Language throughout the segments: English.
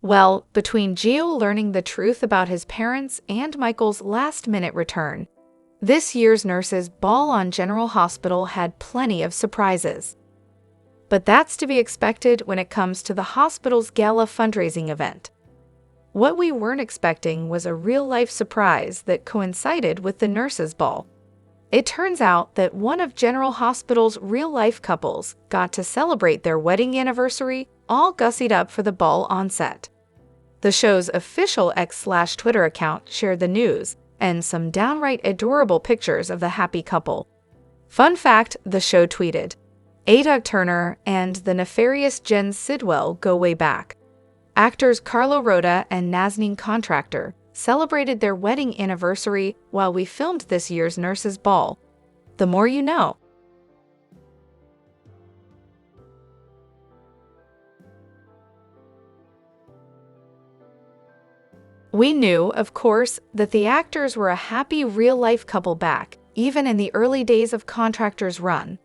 Well, between Gio learning the truth about his parents and Michael's last-minute return, this year's nurses' ball on General Hospital had plenty of surprises. But that's to be expected when it comes to the hospital's gala fundraising event. What we weren't expecting was a real-life surprise that coincided with the nurses' ball. It turns out that one of General Hospital's real-life couples got to celebrate their wedding anniversary all gussied up for the ball on set. The show's official X/Twitter account shared the news and some downright adorable pictures of the happy couple. Fun fact, the show tweeted, "Doug Turner and the nefarious Jen Sidwell go way back. Actors Carlo Rota and Nazanin Contractor celebrated their wedding anniversary while we filmed this year's nurses' ball. The more you know." We knew, of course, that the actors were a happy real-life couple back, even in the early days of Contractor's run.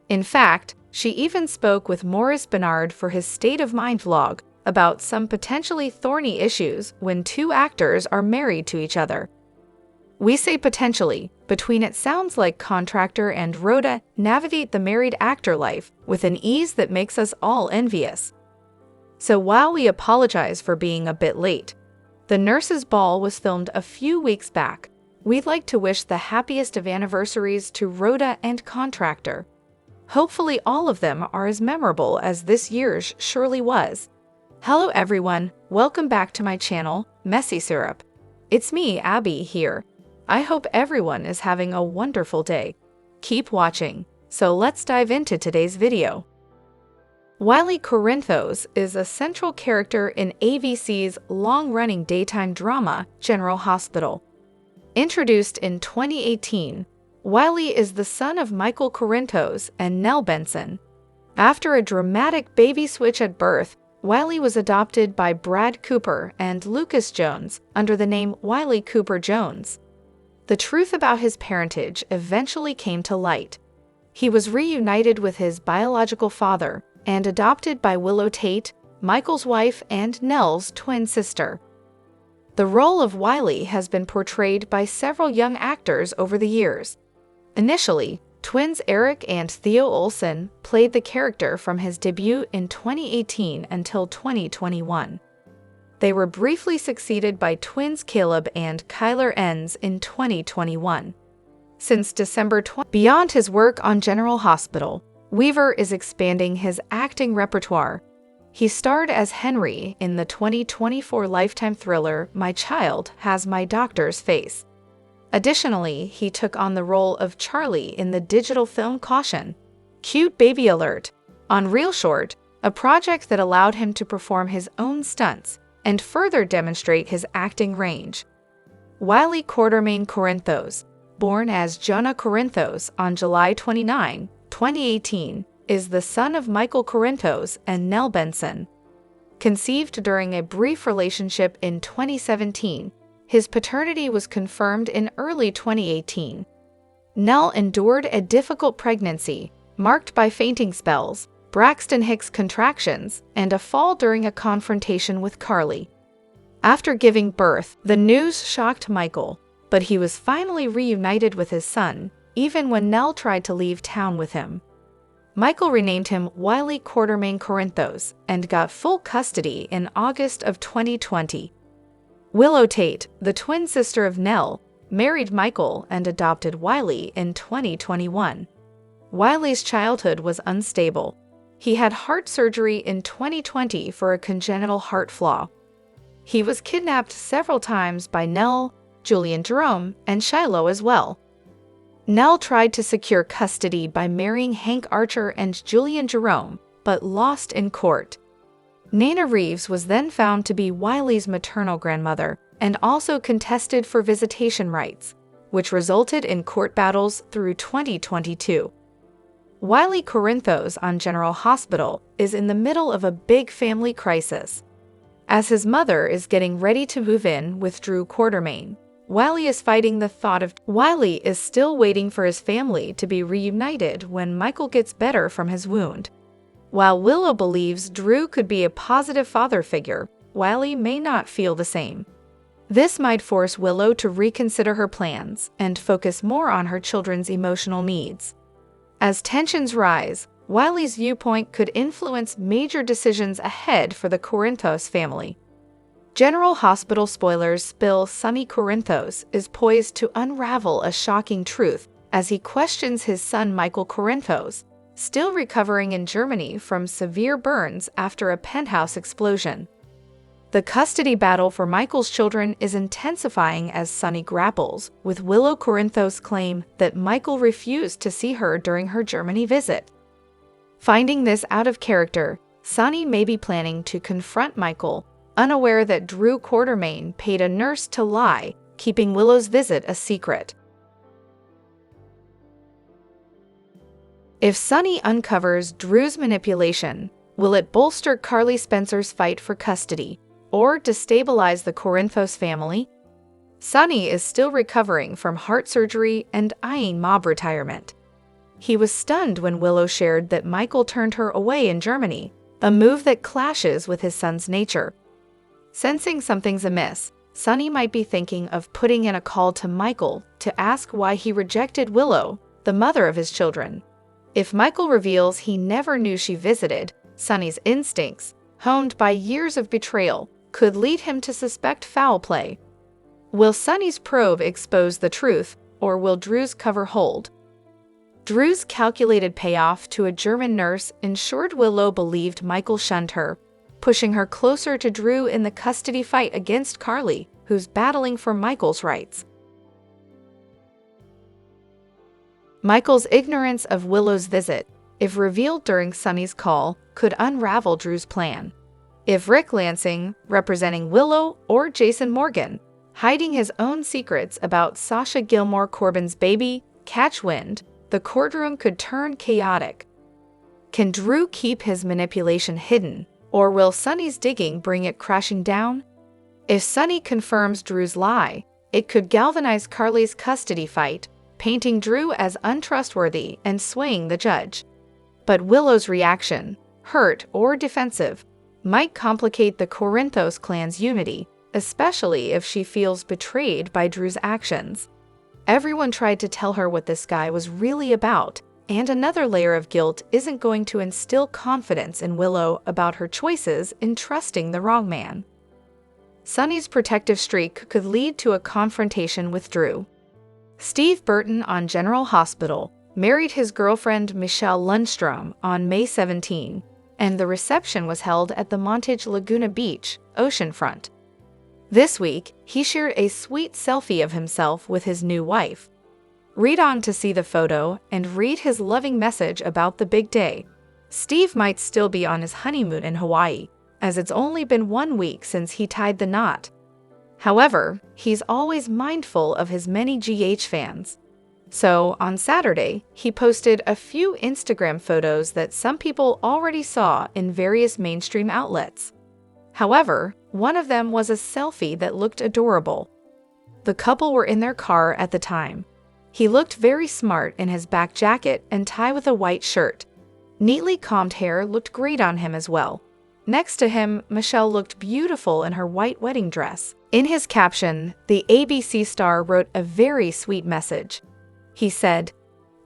In fact, she even spoke with Maurice Bernard for his State of Mind vlog about some potentially thorny issues when two actors are married to each other. We say potentially, between it sounds like Contractor and Rhoda navigate the married actor life with an ease that makes us all envious. So while we apologize for being a bit late, the nurses' ball was filmed a few weeks back. We'd like to wish the happiest of anniversaries to Rhoda and Contractor. Hopefully all of them are as memorable as this year's surely was. Hello everyone, welcome back to my channel, Messy Syrup. It's me, Abby, here. I hope everyone is having a wonderful day. Keep watching, so let's dive into today's video. Wiley Corinthos is a central character in ABC's long-running daytime drama, General Hospital. Introduced in 2018, Wiley is the son of Michael Corinthos and Nell Benson. After a dramatic baby switch at birth, Wiley was adopted by Brad Cooper and Lucas Jones under the name Wiley Cooper Jones. The truth about his parentage eventually came to light. He was reunited with his biological father and adopted by Willow Tate, Michael's wife and Nell's twin sister. The role of Wiley has been portrayed by several young actors over the years. Initially, twins Eric and Theo Olsen played the character from his debut in 2018 until 2021. They were briefly succeeded by twins Caleb and Kyler Enns in 2021. Since December 20, beyond his work on General Hospital, Weaver is expanding his acting repertoire. He starred as Henry in the 2024 Lifetime thriller My Child Has My Doctor's Face. Additionally, he took on the role of Charlie in the digital film Caution, Cute Baby Alert, on Real Short, a project that allowed him to perform his own stunts and further demonstrate his acting range. Wiley Quartermain Corinthos, born as Jonah Corinthos on July 29, 2018, is the son of Michael Corinthos and Nell Benson. Conceived during a brief relationship in 2017, his paternity was confirmed in early 2018. Nell endured a difficult pregnancy, marked by fainting spells, Braxton Hicks contractions, and a fall during a confrontation with Carly. After giving birth, the news shocked Michael, but he was finally reunited with his son, even when Nell tried to leave town with him. Michael renamed him Wiley Quartermain Corinthos and got full custody in August of 2020. Willow Tate, the twin sister of Nell, married Michael and adopted Wiley in 2021. Wiley's childhood was unstable. He had heart surgery in 2020 for a congenital heart flaw. He was kidnapped several times by Nell, Julian Jerome, and Shiloh as well. Nell tried to secure custody by marrying Hank Archer and Julian Jerome, but lost in court. Nana Reeves was then found to be Wiley's maternal grandmother and also contested for visitation rights, which resulted in court battles through 2022. Wiley Corinthos on General Hospital is in the middle of a big family crisis. As his mother is getting ready to move in with Drew Quartermain, Wiley is fighting the thought of Wiley is still waiting for his family to be reunited when Michael gets better from his wound. While Willow believes Drew could be a positive father figure, Wiley may not feel the same. This might force Willow to reconsider her plans and focus more on her children's emotional needs. As tensions rise, Wiley's viewpoint could influence major decisions ahead for the Corinthos family. General Hospital spoilers spill Sonny Corinthos is poised to unravel a shocking truth as he questions his son Michael Corinthos, still recovering in Germany from severe burns after a penthouse explosion. The custody battle for Michael's children is intensifying as Sonny grapples with Willow Corinthos' claim that Michael refused to see her during her Germany visit. Finding this out of character, Sonny may be planning to confront Michael, unaware that Drew Quartermain paid a nurse to lie, keeping Willow's visit a secret. If Sonny uncovers Drew's manipulation, will it bolster Carly Spencer's fight for custody or destabilize the Corinthos family? Sonny is still recovering from heart surgery and eyeing mob retirement. He was stunned when Willow shared that Michael turned her away in Germany, a move that clashes with his son's nature. Sensing something's amiss, Sonny might be thinking of putting in a call to Michael to ask why he rejected Willow, the mother of his children. If Michael reveals he never knew she visited, Sonny's instincts, honed by years of betrayal, could lead him to suspect foul play. Will Sonny's probe expose the truth, or will Drew's cover hold? Drew's calculated payoff to a German nurse ensured Willow believed Michael shunned her, pushing her closer to Drew in the custody fight against Carly, who's battling for Michael's rights. Michael's ignorance of Willow's visit, if revealed during Sonny's call, could unravel Drew's plan. If Rick Lansing, representing Willow, or Jason Morgan, hiding his own secrets about Sasha Gilmore Corbin's baby, catch wind, the courtroom could turn chaotic. Can Drew keep his manipulation hidden, or will Sonny's digging bring it crashing down? If Sonny confirms Drew's lie, it could galvanize Carly's custody fight, painting Drew as untrustworthy and swaying the judge. But Willow's reaction, hurt or defensive, might complicate the Corinthos clan's unity, especially if she feels betrayed by Drew's actions. Everyone tried to tell her what this guy was really about, and another layer of guilt isn't going to instill confidence in Willow about her choices in trusting the wrong man. Sonny's protective streak could lead to a confrontation with Drew. Steve Burton on General Hospital married his girlfriend Michelle Lundstrom on May 17, and the reception was held at the Montage Laguna Beach, oceanfront. This week, he shared a sweet selfie of himself with his new wife. Read on to see the photo and read his loving message about the big day. Steve might still be on his honeymoon in Hawaii, as it's only been 1 week since he tied the knot. However, he's always mindful of his many GH fans. So, on Saturday, he posted a few Instagram photos that some people already saw in various mainstream outlets. However, one of them was a selfie that looked adorable. The couple were in their car at the time. He looked very smart in his back jacket and tie with a white shirt. Neatly combed hair looked great on him as well. Next to him, Michelle looked beautiful in her white wedding dress. In his caption, the ABC star wrote a very sweet message. He said,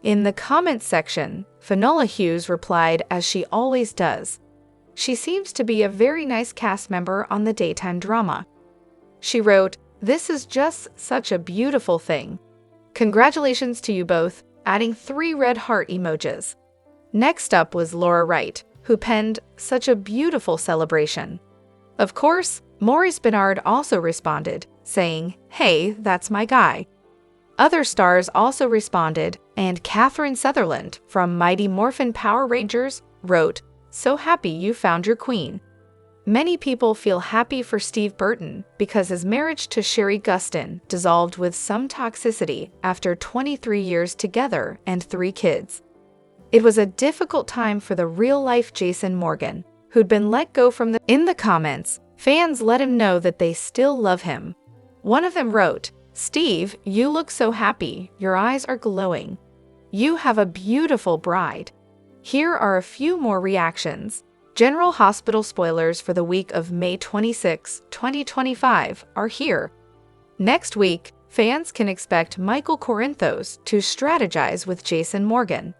"In the comments section, Finola Hughes replied as she always does. She seems to be a very nice cast member on the daytime drama." She wrote, "This is just such a beautiful thing. Congratulations to you both," adding 3 red heart emojis. Next up was Laura Wright, who penned, "Such a beautiful celebration." Of course, Maurice Benard also responded, saying, "Hey, that's my guy." Other stars also responded, and Catherine Sutherland from Mighty Morphin Power Rangers wrote, "So happy you found your queen." Many people feel happy for Steve Burton because his marriage to Sherry Gustin dissolved with some toxicity after 23 years together and 3 kids. It was a difficult time for the real-life Jason Morgan, who'd been let go from the... In the comments, fans let him know that they still love him. One of them wrote, "Steve, you look so happy, your eyes are glowing. You have a beautiful bride." Here are a few more reactions. General Hospital spoilers for the week of May 26, 2025 are here. Next week, fans can expect Michael Corinthos to strategize with Jason Morgan,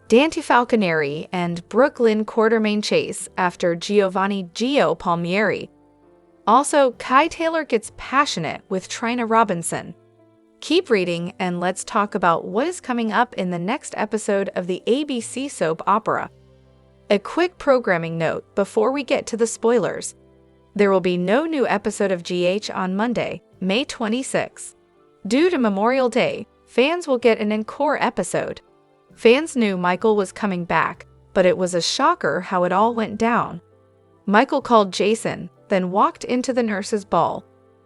Dante Falconeri and Brooklyn Quartermain chase after Giovanni Gio Palmieri. Also, Kai Taylor gets passionate with Trina Robinson. Keep reading and let's talk about what is coming up in the next episode of the ABC soap opera. A quick programming note before we get to the spoilers. There will be no new episode of GH on Monday, May 26. Due to Memorial Day, fans will get an encore episode. Fans knew Michael was coming back, but it was a shocker how it all went down. Michael called Jason, then walked into the nurse's ball.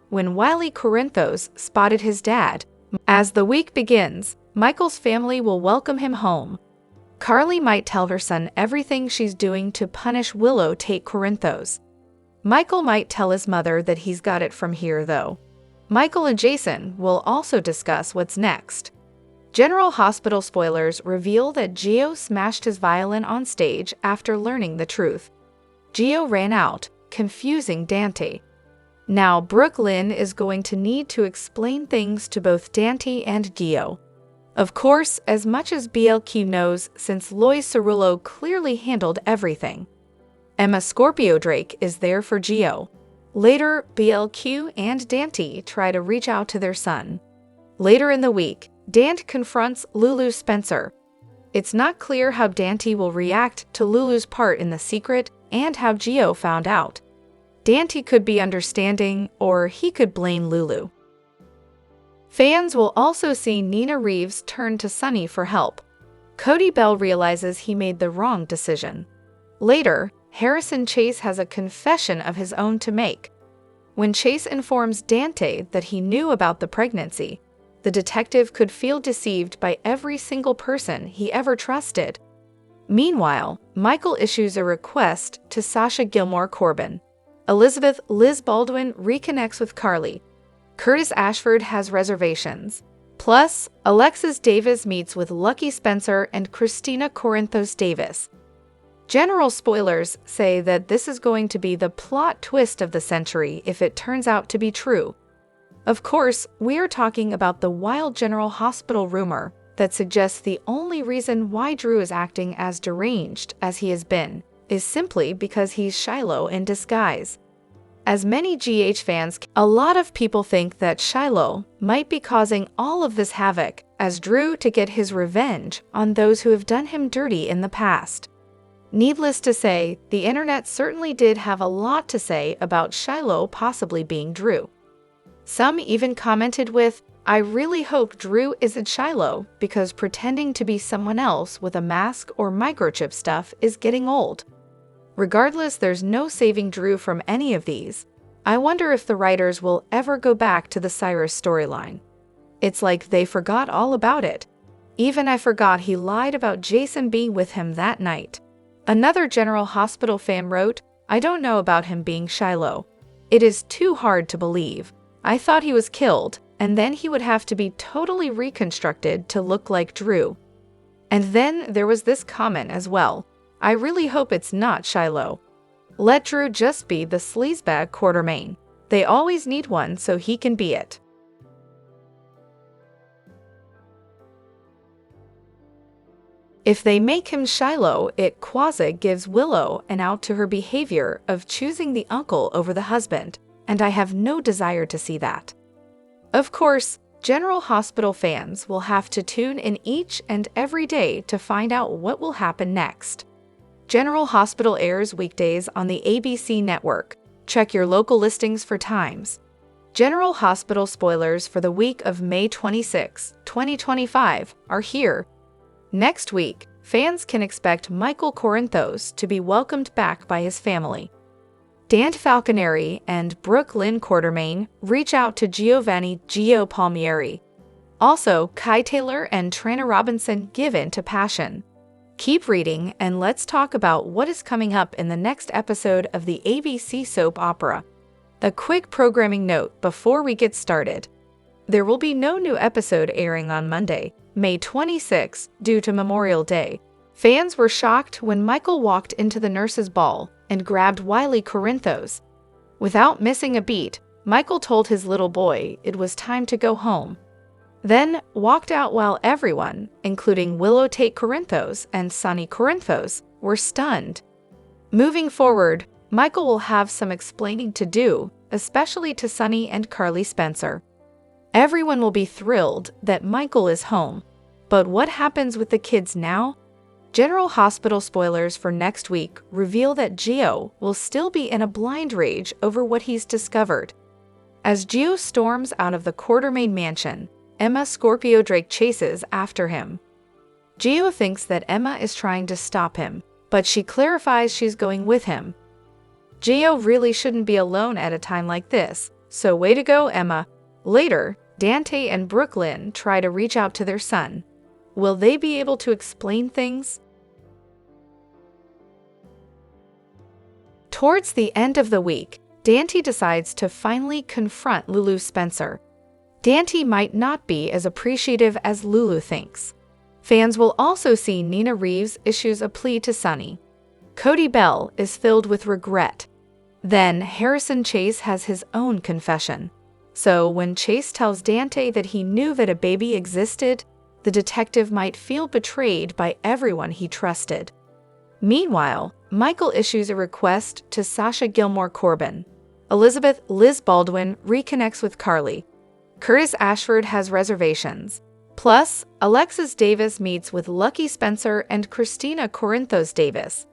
When Wiley Corinthos spotted his dad, as the week begins, Michael's family will welcome him home. Carly might tell her son everything she's doing to punish Willow Tate Corinthos. Michael might tell his mother that he's got it from here, though. Michael and Jason will also discuss what's next. General Hospital spoilers reveal that Gio smashed his violin on stage after learning the truth. Gio ran out, confusing Dante. Now Brooklyn is going to need to explain things to both Dante and Gio. Of course, as much as BLQ knows since Lois Cerullo clearly handled everything. Emma Scorpio Drake is there for Gio. Later, BLQ and Dante try to reach out to their son. Later in the week, Dante confronts Lulu Spencer. It's not clear how Dante will react to Lulu's part in the secret and how Gio found out. Dante could be understanding, or he could blame Lulu. Fans will also see Nina Reeves turn to Sunny for help. Cody Bell realizes he made the wrong decision. Later, Harrison Chase has a confession of his own to make. When Chase informs Dante that he knew about the pregnancy, the detective could feel deceived by every single person he ever trusted. Meanwhile, Michael issues a request to Sasha Gilmore Corbin. Elizabeth Liz Baldwin reconnects with Carly. Curtis Ashford has reservations. Plus, Alexis Davis meets with Lucky Spencer and Christina Corinthos Davis. General spoilers say that this is going to be the plot twist of the century if it turns out to be true. Of course, we are talking about the wild General Hospital rumor that suggests the only reason why Drew is acting as deranged as he has been is simply because he's Shiloh in disguise. As many GH fans, a lot of people think that Shiloh might be causing all of this havoc as Drew to get his revenge on those who have done him dirty in the past. Needless to say, the internet certainly did have a lot to say about Shiloh possibly being Drew. Some even commented with, "I really hope Drew isn't Shiloh because pretending to be someone else with a mask or microchip stuff is getting old." Regardless, there's no saving Drew from any of these. I wonder if the writers will ever go back to the Cyrus storyline. It's like they forgot all about it. Even I forgot he lied about Jason being with him that night. Another General Hospital fan wrote, "I don't know about him being Shiloh. It is too hard to believe. I thought he was killed, and then he would have to be totally reconstructed to look like Drew." And then there was this comment as well. "I really hope it's not Shiloh. Let Drew just be the sleazebag Quartermain. They always need one so he can be it." If they make him Shiloh, it quasi gives Willow an out to her behavior of choosing the uncle over the husband, and I have no desire to see that. Of course, General Hospital fans will have to tune in each and every day to find out what will happen next. General Hospital airs weekdays on the ABC network. Check your local listings for times. General Hospital spoilers for the week of May 26, 2025 are here. Next week, fans can expect Michael Corinthos to be welcomed back by his family. Dante Falconeri and Brooklyn Quartermain reach out to Giovanni Gio Palmieri. Also, Kai Taylor and Trina Robinson give in to Passion. Keep reading and let's talk about what is coming up in the next episode of the ABC soap opera. A quick programming note before we get started. There will be no new episode airing on Monday, May 26, due to Memorial Day. Fans were shocked when Michael walked into the nurses' ball and grabbed wily Corinthos. Without missing a beat, Michael told his little boy it was time to go home, then walked out while everyone, including Willow Tate Corinthos and Sonny Corinthos, were stunned. Moving forward, Michael will have some explaining to do, especially to Sonny and Carly Spencer. Everyone will be thrilled that Michael is home. But what happens with the kids now? General Hospital spoilers for next week reveal that Gio will still be in a blind rage over what he's discovered. As Gio storms out of the Quartermain mansion, Emma Scorpio Drake chases after him. Gio thinks that Emma is trying to stop him, but she clarifies she's going with him. Gio really shouldn't be alone at a time like this, so way to go, Emma. Later, Dante and Brooklyn try to reach out to their son. Will they be able to explain things? Towards the end of the week, Dante decides to finally confront Lulu Spencer. Dante might not be as appreciative as Lulu thinks. Fans will also see Nina Reeves issues a plea to Sonny. Cody Bell is filled with regret. Then Harrison Chase has his own confession. So when Chase tells Dante that he knew that a baby existed, the detective might feel betrayed by everyone he trusted. Meanwhile, Michael issues a request to Sasha Gilmore Corbin. Elizabeth Liz Baldwin reconnects with Carly. Curtis Ashford has reservations. Plus, Alexis Davis meets with Lucky Spencer and Christina Corinthos Davis.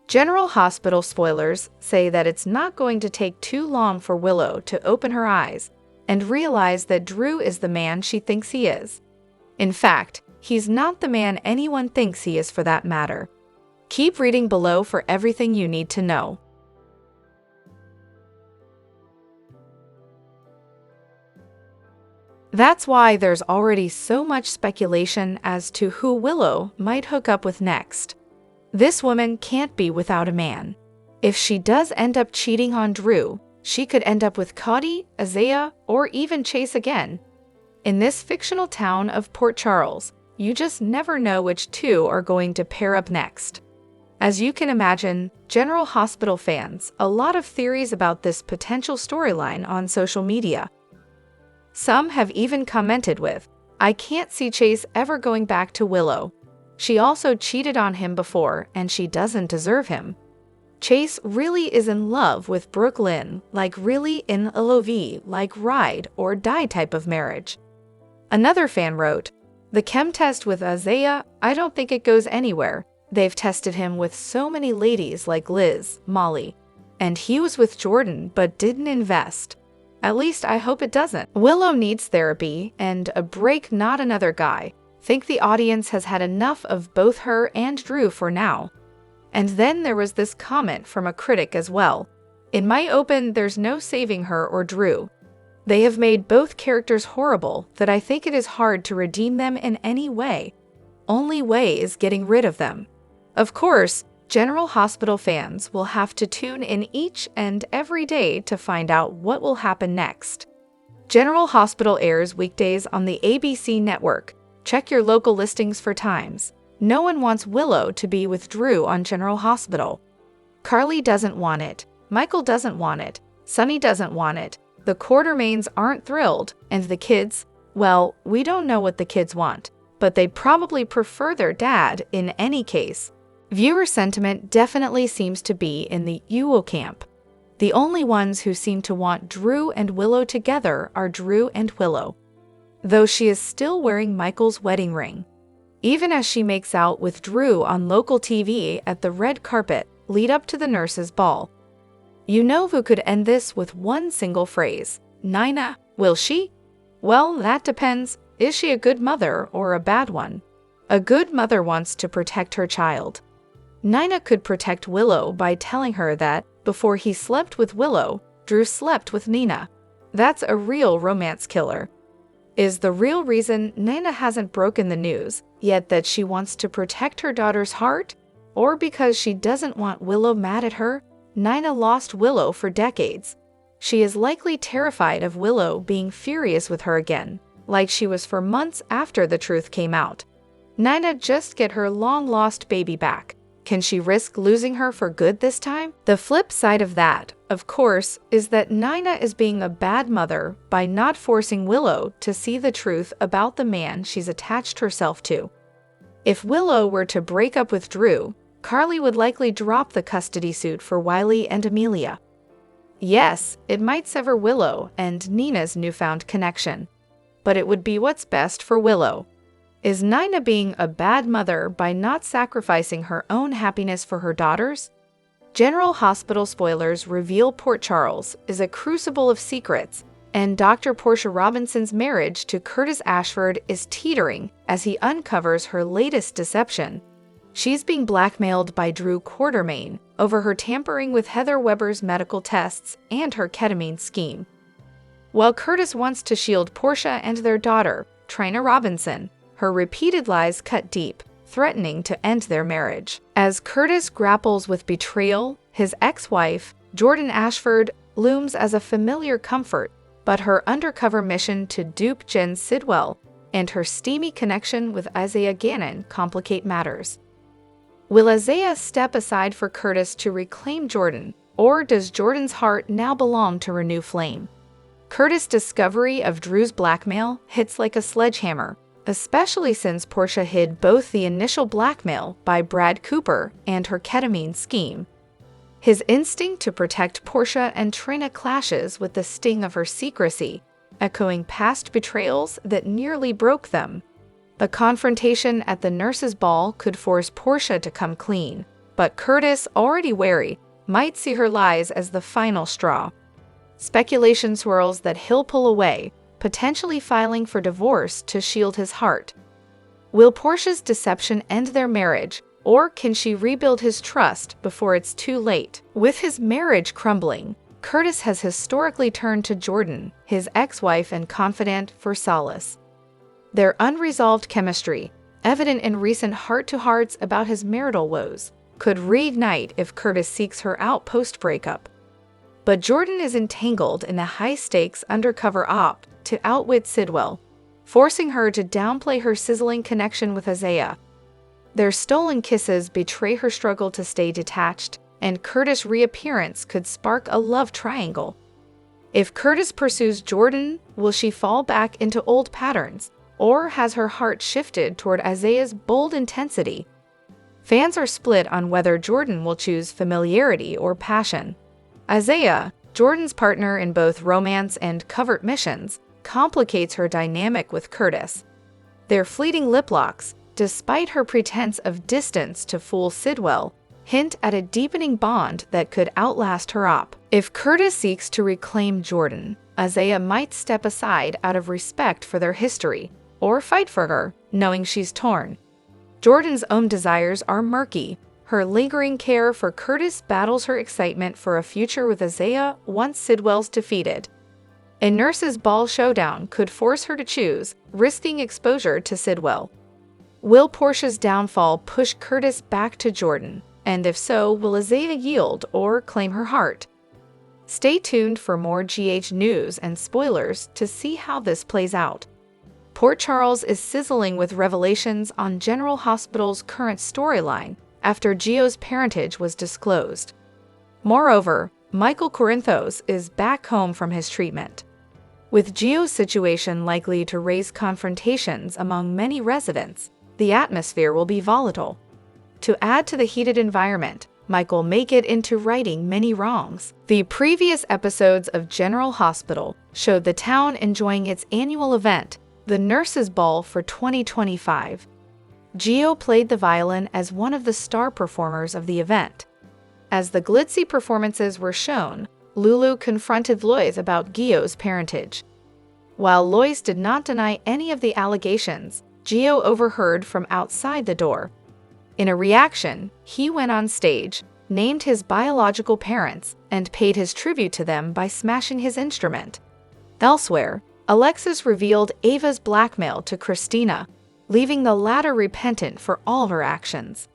General Hospital spoilers say that it's not going to take too long for Willow to open her eyes and realize that Drew is the man she thinks he is. In fact, he's not the man anyone thinks he is for that matter. Keep reading below for everything you need to know. That's why there's already so much speculation as to who Willow might hook up with next. This woman can't be without a man. If she does end up cheating on Drew, she could end up with Cody, Isaiah, or even Chase again. In this fictional town of Port Charles, you just never know which two are going to pair up next. As you can imagine, General Hospital fans, a lot of theories about this potential storyline on social media. Some have even commented with, "I can't see Chase ever going back to Willow. She also cheated on him before and she doesn't deserve him. Chase really is in love with Brooklyn, like really in a love, like ride or die type of marriage." Another fan wrote, "The chem test with Isaiah, I don't think it goes anywhere. They've tested him with so many ladies like Liz, Molly. And he was with Jordan but didn't invest. At least I hope it doesn't. Willow needs therapy and a break, not another guy. Think the audience has had enough of both her and Drew for now." And then there was this comment from a critic as well. "In my open, there's no saving her or Drew. They have made both characters horrible that I think it is hard to redeem them in any way. Only way is getting rid of them." Of course, General Hospital fans will have to tune in each and every day to find out what will happen next. General Hospital airs weekdays on the ABC network. Check your local listings for times. No one wants Willow to be with Drew on General Hospital. Carly doesn't want it. Michael doesn't want it. Sonny doesn't want it. The Quartermains aren't thrilled. And the kids? Well, we don't know what the kids want, but they'd probably prefer their dad in any case. Viewer sentiment definitely seems to be in the Uo camp. The only ones who seem to want Drew and Willow together are Drew and Willow, though she is still wearing Michael's wedding ring. Even as she makes out with Drew on local TV at the red carpet lead up to the nurses' ball. You know who could end this with one single phrase. Nina, will she? Well, that depends. Is she a good mother or a bad one? A good mother wants to protect her child. Nina could protect Willow by telling her that, before he slept with Willow, Drew slept with Nina. That's a real romance killer. Is the real reason Nina hasn't broken the news yet that she wants to protect her daughter's heart? Or because she doesn't want Willow mad at her? Nina lost Willow for decades. She is likely terrified of Willow being furious with her again, like she was for months after the truth came out. Nina just get her long-lost baby back? Can she risk losing her for good this time? The flip side of that, of course, is that Nina is being a bad mother by not forcing Willow to see the truth about the man she's attached herself to. If Willow were to break up with Drew, Carly would likely drop the custody suit for Wiley and Amelia. Yes, it might sever Willow and Nina's newfound connection, but it would be what's best for Willow. Is Nina being a bad mother by not sacrificing her own happiness for her daughters? General Hospital spoilers reveal Port Charles is a crucible of secrets, and Dr. Portia Robinson's marriage to Curtis Ashford is teetering as he uncovers her latest deception. She's being blackmailed by Drew Quartermain over her tampering with Heather Weber's medical tests and her ketamine scheme. While Curtis wants to shield Portia and their daughter, Trina Robinson, her repeated lies cut deep, threatening to end their marriage. As Curtis grapples with betrayal, his ex-wife, Jordan Ashford, looms as a familiar comfort, but her undercover mission to dupe Jen Sidwell and her steamy connection with Isaiah Gannon complicate matters. Will Isaiah step aside for Curtis to reclaim Jordan, or does Jordan's heart now belong to Renew Flame? Curtis' discovery of Drew's blackmail hits like a sledgehammer, especially since Portia hid both the initial blackmail by Brad Cooper and her ketamine scheme. His instinct to protect Portia and Trina clashes with the sting of her secrecy, echoing past betrayals that nearly broke them. The confrontation at the nurses' ball could force Portia to come clean, but Curtis, already wary, might see her lies as the final straw. Speculation swirls that he'll pull away, potentially filing for divorce to shield his heart. Will Portia's deception end their marriage, or can she rebuild his trust before it's too late? With his marriage crumbling, Curtis has historically turned to Jordan, his ex-wife and confidant, for solace. Their unresolved chemistry, evident in recent heart-to-hearts about his marital woes, could reignite if Curtis seeks her out post-breakup. But Jordan is entangled in a high-stakes undercover op to outwit Sidwell, forcing her to downplay her sizzling connection with Isaiah. Their stolen kisses betray her struggle to stay detached, and Curtis' reappearance could spark a love triangle. If Curtis pursues Jordan, will she fall back into old patterns, or has her heart shifted toward Isaiah's bold intensity? Fans are split on whether Jordan will choose familiarity or passion. Isaiah, Jordan's partner in both romance and covert missions, complicates her dynamic with Curtis. Their fleeting lip locks, despite her pretense of distance to fool Sidwell, hint at a deepening bond that could outlast her op. If Curtis seeks to reclaim Jordan, Isaiah might step aside out of respect for their history, or fight for her, knowing she's torn. Jordan's own desires are murky. Her lingering care for Curtis battles her excitement for a future with Isaiah once Sidwell's defeated. A nurses' ball showdown could force her to choose, risking exposure to Sidwell. Will Portia's downfall push Curtis back to Jordan? And if so, will Isaiah yield or claim her heart? Stay tuned for more GH news and spoilers to see how this plays out. Port Charles is sizzling with revelations on General Hospital's current storyline after Gio's parentage was disclosed. Moreover, Michael Corinthos is back home from his treatment. With Gio's situation likely to raise confrontations among many residents, the atmosphere will be volatile. To add to the heated environment, Michael may get into righting many wrongs. The previous episodes of General Hospital showed the town enjoying its annual event, the Nurses' Ball for 2025. Gio played the violin as one of the star performers of the event. As the glitzy performances were shown, Lulu confronted Lois about Gio's parentage. While Lois did not deny any of the allegations, Gio overheard from outside the door. In a reaction, he went on stage, named his biological parents, and paid his tribute to them by smashing his instrument. Elsewhere, Alexis revealed Ava's blackmail to Christina, leaving the latter repentant for all of her actions.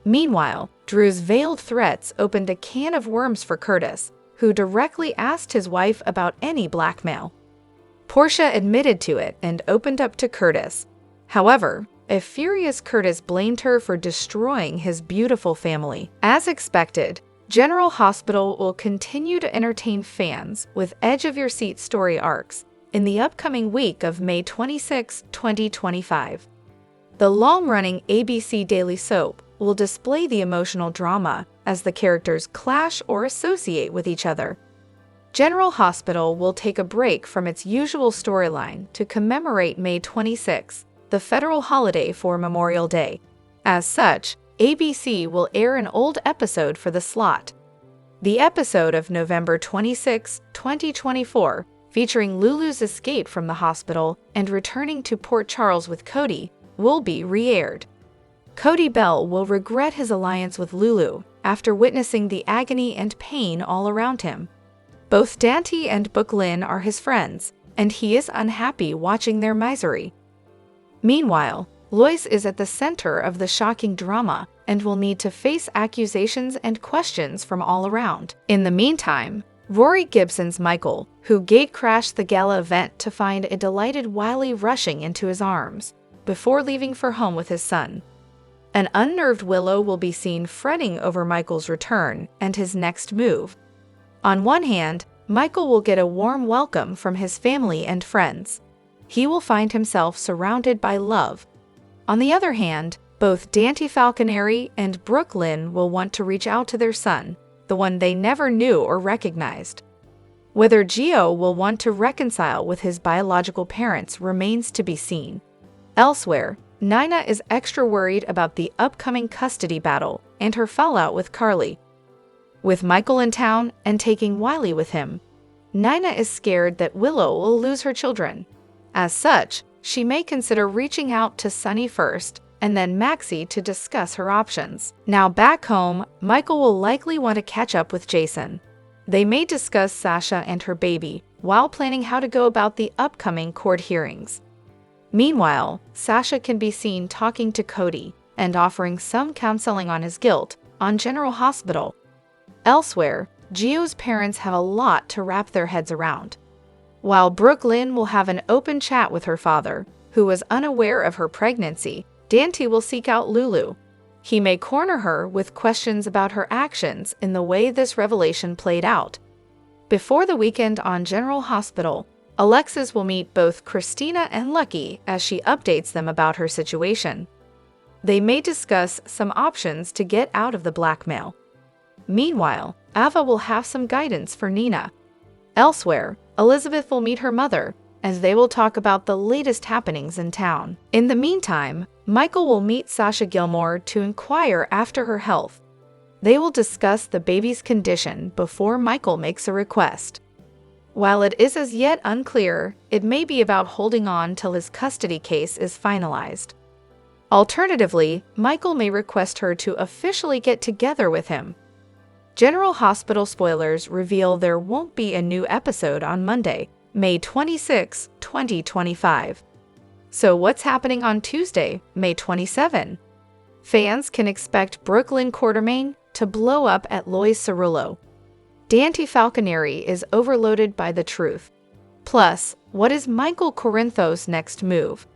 Meanwhile, Drew's veiled threats opened a can of worms for Curtis, who directly asked his wife about any blackmail. Portia admitted to it and opened up to Curtis. However, a furious Curtis blamed her for destroying his beautiful family. As expected, General Hospital will continue to entertain fans with edge-of-your-seat story arcs in the upcoming week of May 26, 2025. The long-running ABC daily soap will display the emotional drama as the characters clash or associate with each other. General Hospital will take a break from its usual storyline to commemorate May 26, the federal holiday for Memorial Day. As such, ABC will air an old episode for the slot. The episode of November 26, 2024, featuring Lulu's escape from the hospital and returning to Port Charles with Cody, will be re-aired. Cody Bell will regret his alliance with Lulu after witnessing the agony and pain all around him. Both Dante and Brooklyn are his friends, and he is unhappy watching their misery. Meanwhile, Lois is at the center of the shocking drama and will need to face accusations and questions from all around. In the meantime, Rory Gibson's Michael, who gate-crashed the gala event to find a delighted Wiley rushing into his arms before leaving for home with his son. An unnerved Willow will be seen fretting over Michael's return and his next move. On one hand, Michael will get a warm welcome from his family and friends. He will find himself surrounded by love. On the other hand, both Dante Falconeri and Brooklyn will want to reach out to their son, the one they never knew or recognized. Whether Gio will want to reconcile with his biological parents remains to be seen. Elsewhere, Nina is extra worried about the upcoming custody battle and her fallout with Carly. With Michael in town and taking Wiley with him, Nina is scared that Willow will lose her children. As such, she may consider reaching out to Sunny first and then Maxie to discuss her options. Now back home, Michael will likely want to catch up with Jason. They may discuss Sasha and her baby while planning how to go about the upcoming court hearings. Meanwhile, Sasha can be seen talking to Cody and offering some counseling on his guilt on General Hospital. Elsewhere, Gio's parents have a lot to wrap their heads around. While Brooklyn will have an open chat with her father, who was unaware of her pregnancy, Dante will seek out Lulu. He may corner her with questions about her actions in the way this revelation played out. Before the weekend on General Hospital, Alexis will meet both Christina and Lucky as she updates them about her situation. They may discuss some options to get out of the blackmail. Meanwhile, Ava will have some guidance for Nina. Elsewhere, Elizabeth will meet her mother, as they will talk about the latest happenings in town. In the meantime, Michael will meet Sasha Gilmore to inquire after her health. They will discuss the baby's condition before Michael makes a request. While it is as yet unclear, it may be about holding on till his custody case is finalized. Alternatively, Michael may request her to officially get together with him. General Hospital spoilers reveal there won't be a new episode on Monday, May 26, 2025. So what's happening on Tuesday, May 27? Fans can expect Brooklyn Quartermain to blow up at Lois Cerullo. Dante Falconeri is overloaded by the truth. Plus, what is Michael Corinthos' next move?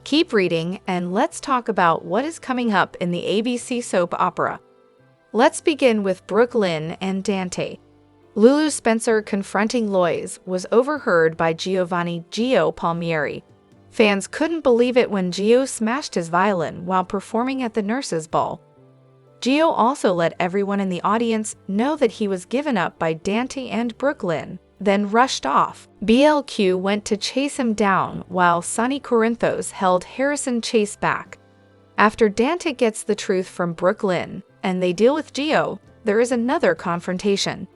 Keep reading and let's talk about what is coming up in the ABC soap opera. Let's begin with Brooklyn and Dante. Lulu Spencer confronting Lois was overheard by Giovanni Gio Palmieri. Fans couldn't believe it when Gio smashed his violin while performing at the nurses' ball. Gio also let everyone in the audience know that he was given up by Dante and Brooklyn, then rushed off. BLQ went to chase him down while Sonny Corinthos held Harrison Chase back. After Dante gets the truth from Brooklyn and they deal with Gio, there is another confrontation.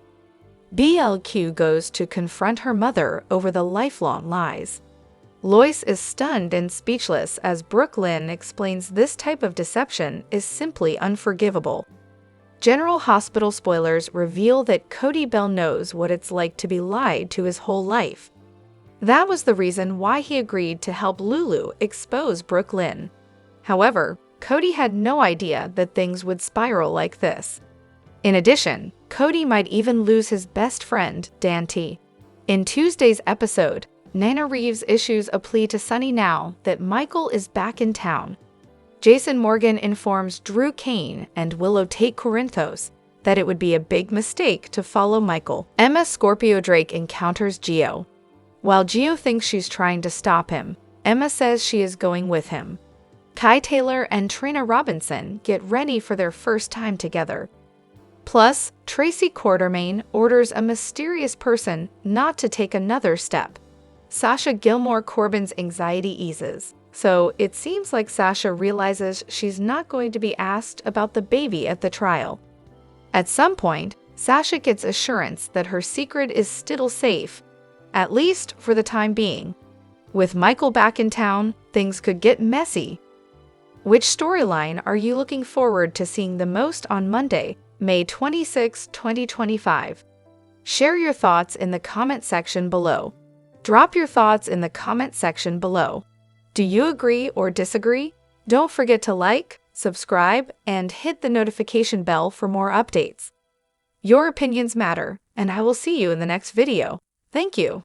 BLQ goes to confront her mother over the lifelong lies. Lois is stunned and speechless as Brooklyn explains this type of deception is simply unforgivable. General Hospital spoilers reveal that Cody Bell knows what it's like to be lied to his whole life. That was the reason why he agreed to help Lulu expose Brooklyn. However, Cody had no idea that things would spiral like this. In addition, Cody might even lose his best friend, Dante. In Tuesday's episode, Nana Reeves issues a plea to Sonny now that Michael is back in town. Jason Morgan informs Drew Kane and Willow Tate Corinthos that it would be a big mistake to follow Michael. Emma Scorpio Drake encounters Gio. While Gio thinks she's trying to stop him, Emma says she is going with him. Kai Taylor and Trina Robinson get ready for their first time together. Plus, Tracy Quartermain orders a mysterious person not to take another step. Sasha Gilmore Corbin's anxiety eases, so it seems like Sasha realizes she's not going to be asked about the baby at the trial. At some point, Sasha gets assurance that her secret is still safe, at least for the time being. With Michael back in town, things could get messy. Which storyline are you looking forward to seeing the most on Monday, May 26, 2025? Share your thoughts in the comment section below. Drop your thoughts in the comment section below. Do you agree or disagree? Don't forget to like, subscribe, and hit the notification bell for more updates. Your opinions matter, and I will see you in the next video. Thank you.